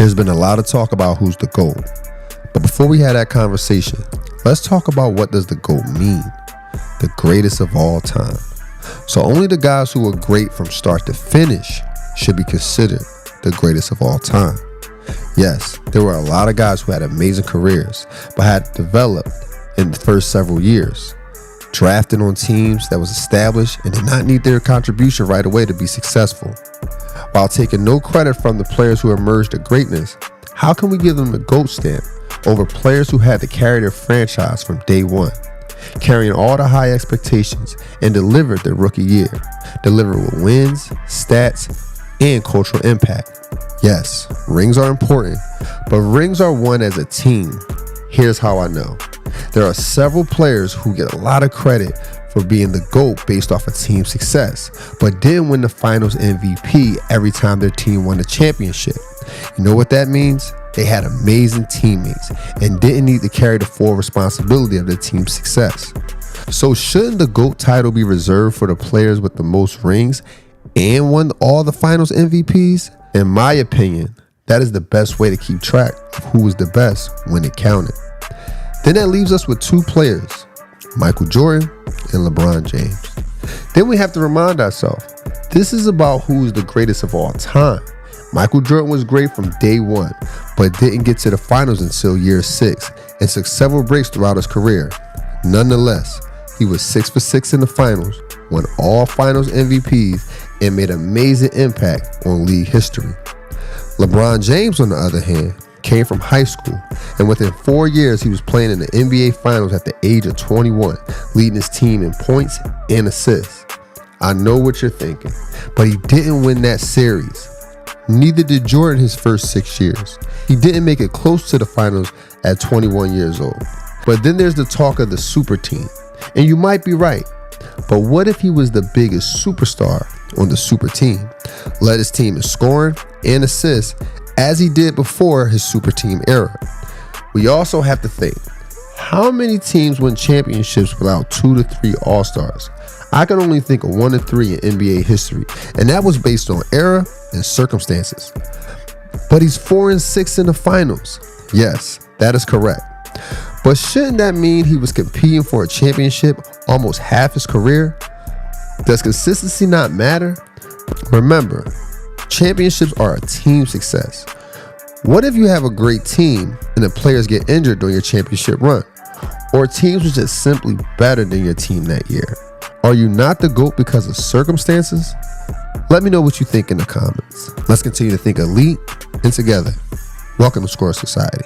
There's been a lot of talk about who's the GOAT. But before we have that conversation, let's talk about what does the GOAT mean? The greatest of all time. So only the guys who are great from start to finish should be considered the greatest of all time. Yes, there were a lot of guys who had amazing careers, but had developed in the first several years. Drafted on teams that was established and did not need their contribution right away to be successful. While taking no credit from the players who emerged to greatness, how can we give them the GOAT stamp over players who had to carry their franchise from day one, carrying all the high expectations and delivered their rookie year, delivered with wins, stats, and cultural impact? Yes, rings are important, but rings are won as a team. Here's how I know. There are several players who get a lot of credit for being the GOAT based off of team success, but didn't win the finals MVP every time their team won the championship. You know what that means? They had amazing teammates and didn't need to carry the full responsibility of the team's success. So shouldn't the GOAT title be reserved for the players with the most rings and won all the finals MVPs? In my opinion, that is the best way to keep track of who was the best when it counted. Then that leaves us with two players, Michael Jordan and LeBron James. Then we have to remind ourselves, this is about who is the greatest of all time. Michael Jordan was great from day one, but didn't get to the finals until year 6 and took several breaks throughout his career. Nonetheless, he was 6 for 6 in the finals, won all finals MVPs, and made an amazing impact on league history. LeBron James, on the other hand, came from high school, and within 4 years he was playing in the NBA Finals at the age of 21, leading his team in points and assists. I know what you're thinking, but he didn't win that series. Neither did Jordan his first 6 years. He didn't make it close to the finals at 21 years old. But then there's the talk of the super team, and you might be right, but what if he was the biggest superstar on the super team, led his team in scoring and assists as he did before his super team era? We also have to think, how many teams win championships without 2 to 3 all-stars? I can only think of 1 to 3 in NBA history, and that was based on era and circumstances. But he's 4 and 6 in the finals. Yes, that is correct. But shouldn't that mean he was competing for a championship almost half his career? Does consistency not matter? Remember, championships are a team success. What if you have a great team and the players get injured during your championship run? Or teams were just simply better than your team that year? Are you not the GOAT because of circumstances? Let me know what you think in the comments. Let's continue to think elite and together. Welcome to Score Society.